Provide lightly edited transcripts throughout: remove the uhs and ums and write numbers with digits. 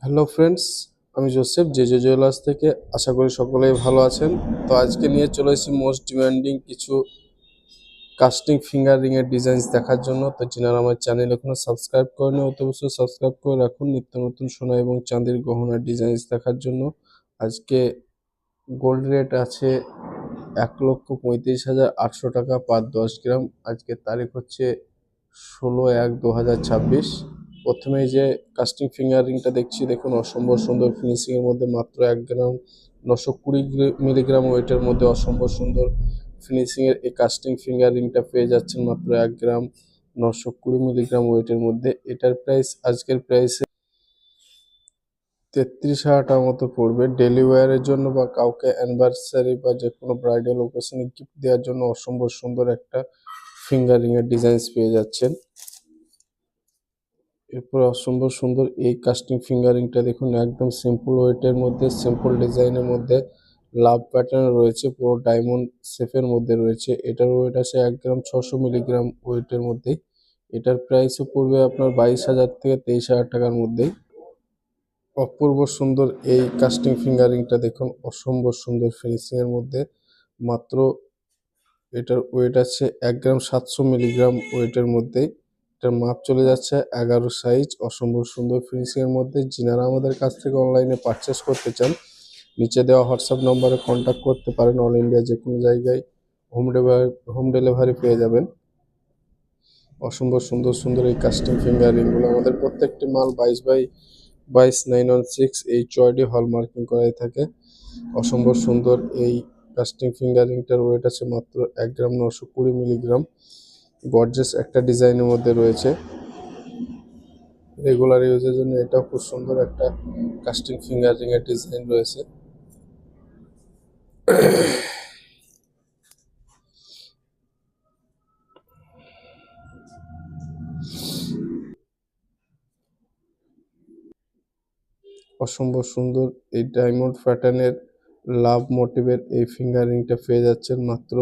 Hello friends, আমি Joseph JJ jewellers থেকে। আশা করি সকলেই ভালো আছেন। তো আজকে নিয়ে চলে এসেছি মোস্ট ডিমান্ডিং কিছু কাস্টিং ফিঙ্গার রিংয়ের ডিজাইনস দেখার জন্য। তো যিনারা আমার চ্যানেল এখনো সাবস্ক্রাইব করেনি অতি অবশ্যই সাবস্ক্রাইব করে রাখুন নিত্য নতুন সোনা এবং চাঁদির গহনার ডিজাইনস দেখার জন্য। আজকে গোল্ড রেট আছে ১,৩৫,৮০০ টাকা পার 10 গ্রাম। আজকের তারিখ হচ্ছে ১৬/১/২০২৬। প্রথমেই যে কাস্টিং ফিঙ্গার রিংটা দেখছি, দেখুন অসম্ভব সুন্দর ফিনিশিংয়ের মধ্যে, মাত্র 1 গ্রাম 920 মিলিগ্রাম ওয়েটের মধ্যে অসম্ভব সুন্দর ফিনিশিংয়ের এই কাস্টিং ফিঙ্গার রিংটা পেয়ে যাচ্ছেন মাত্র 1 গ্রাম 920 মিলিগ্রাম ওয়েটের মধ্যে। এটার প্রাইস আজকের প্রাইসে ৩৩,০০০ টাকার মতো পড়বে। ডেলি ওয়্যারের জন্য বা কাউকে অ্যানিভার্সারি বা যে কোনো ব্রাইডাল ওকেশনে গিফট দেওয়ার জন্য অসম্ভব সুন্দর একটা ফিঙ্গার রিংয়ের ডিজাইনস পেয়ে যাচ্ছেন। এরপর অসম্ভব সুন্দর এই কাস্টিং ফিঙ্গারিংটা দেখুন, একদম সিম্পল ওয়েটের মধ্যে, সিম্পল ডিজাইনের মধ্যে লাভ প্যাটার্ন রয়েছে, পুরো ডায়মন্ড শেপের মধ্যে রয়েছে। এটার ওয়েট আছে 1 গ্রাম 600 মিলিগ্রাম ওয়েটের মধ্যে। এটার প্রাইসও পড়বে আপনার 22,০০০ থেকে 23,০০০ টাকার মধ্যেই। অপূর্ব সুন্দর এই কাস্টিং ফিঙ্গারিংটা দেখুন, অসম্ভব সুন্দর ফিনিশিংয়ের মধ্যে। মাত্র এটার ওয়েট আছে 1 গ্রাম 700 মিলিগ্রাম ওয়েটের মধ্যে। এটার মাপ চলে যাচ্ছে 11 সাইজ। অসম্ভব সুন্দর ফিনিশিংয়ের মধ্যে। যিনারা আমাদের কাছ থেকে অনলাইনে পারচেস করতে চান, নিচে দেওয়া হোয়াটসঅ্যাপ নম্বরে কন্ট্যাক্ট করতে পারেন। অল ইন্ডিয়া যে কোনো জায়গায় হোম ডেলিভারি পেয়ে যাবেন। অসম্ভব সুন্দর সুন্দর এই কাস্টিং ফিঙ্গার রিংগুলো, আমাদের প্রত্যেকটি মাল 22/22 916 HYD হলমার্কিং করাই থাকে। অসম্ভব সুন্দর এই কাস্টিং ফিঙ্গার রিংটার ওয়েট আছে মাত্র 1 গ্রাম 920 মিলিগ্রাম। গর্জিয়াস একটা ডিজাইনের মধ্যে রয়েছে। রেগুলার ইউজের জন্য এটাও খুব সুন্দর একটা কাস্টিং ফিঙ্গার রিংয়ের ডিজাইন রয়েছে। অসম্ভব সুন্দর এই ডায়মন্ড প্যাটার্নের লাভ মোটিভের এই ফিঙ্গার রিংটা পেয়ে যাচ্ছেন মাত্র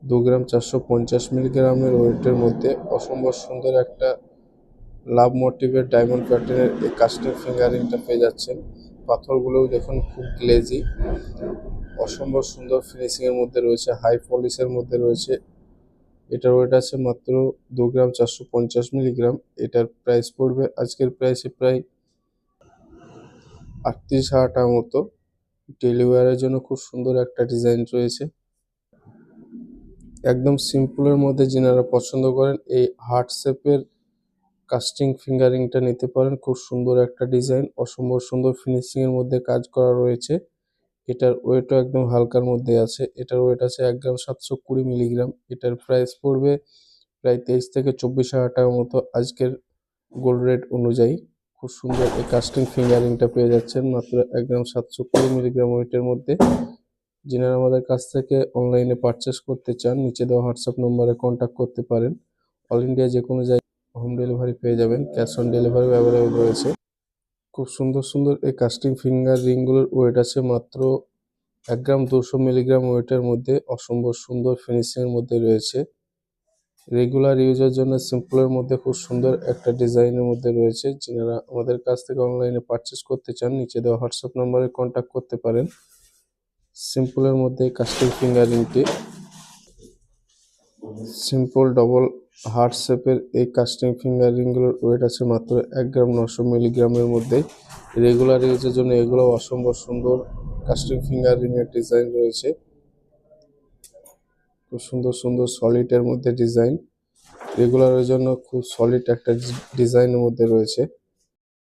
2 গ্রাম 450 মিলিগ্রামের ওয়েটের মধ্যে। অসম্ভব সুন্দর একটা লাভ মোটিভের ডায়মন্ড প্যাটার্নের এই কাস্টিং ফিঙ্গার রিংটা পেয়ে যাচ্ছেন। পাথরগুলোও দেখুন খুব গ্লেজি, অসম্ভব সুন্দর ফিনিশিংয়ের মধ্যে রয়েছে, হাই পলিশের মধ্যে রয়েছে। এটার ওয়েট আছে মাত্র 2 গ্রাম 450 মিলিগ্রাম। এটার প্রাইস পড়বে আজকের প্রাইসে প্রায় ৩৮,০০০ টাকার মতো। ডেলি ওয়্যারের জন্য খুব সুন্দর একটা ডিজাইন রয়েছে। একদম সিম্পলের মধ্যে যিনারা পছন্দ করেন, এই হার্ট শেপের কাস্টিং ফিঙ্গারিংটা নিতে পারেন। খুব সুন্দর একটা ডিজাইন, অসম্ভব সুন্দর ফিনিশিংয়ের মধ্যে কাজ করা রয়েছে। এটার ওয়েটও একদম হালকার মধ্যে আছে। এটার ওয়েট আছে 1 গ্রাম 720 মিলিগ্রাম। এটার প্রাইস পড়বে প্রায় 23 থেকে 24,০০০ টাকার মতো আজকের গোল্ড রেট অনুযায়ী। খুব সুন্দর এই কাস্টিং ফিঙ্গারিংটা পেয়ে যাচ্ছেন মাত্র 1 গ্রাম 720 মিলিগ্রাম ওয়েটের মধ্যে। যিনারা আমাদের কাছ থেকে অনলাইনে পারচেস করতে চান, নিচে দেওয়া হোয়াটসঅ্যাপ নম্বরে কন্ট্যাক্ট করতে পারেন। অল ইন্ডিয়া যে কোনো জায়গায় হোম ডেলিভারি পেয়ে যাবেন, ক্যাশ অন ডেলিভারিও অ্যাভেলেবল রয়েছে। খুব সুন্দর সুন্দর এই কাস্টিং ফিঙ্গার রিংগুলোর ওয়েট আছে মাত্র 1 গ্রাম 200 মিলিগ্রাম ওয়েটের মধ্যে। অসম্ভব সুন্দর ফিনিশিংয়ের মধ্যে রয়েছে। রেগুলার ইউজের জন্য সিম্পলের মধ্যে খুব সুন্দর একটা ডিজাইনের মধ্যে রয়েছে। যিনারা আমাদের কাছ থেকে অনলাইনে পারচেস করতে চান, নিচে দেওয়া হোয়াটসঅ্যাপ নম্বরে কন্ট্যাক্ট করতে পারেন। সিম্পলের মধ্যে কাস্টিং ফিঙ্গার রিংটি, সিম্পল ডবল হার্ট শেপের এই কাস্টিং ফিঙ্গার রিংগুলোর ওয়েট আছে মাত্র 1 গ্রাম 900 মিলিগ্রামের মধ্যে। রেগুলার ইউজের জন্য এগুলো অসম্ভব সুন্দর কাস্টিং ফিঙ্গার রিংয়ের ডিজাইন রয়েছে। খুব সুন্দর সুন্দর সলিডের মধ্যে ডিজাইন, রেগুলারের জন্য খুব সলিড একটা ডিজাইনের মধ্যে রয়েছে।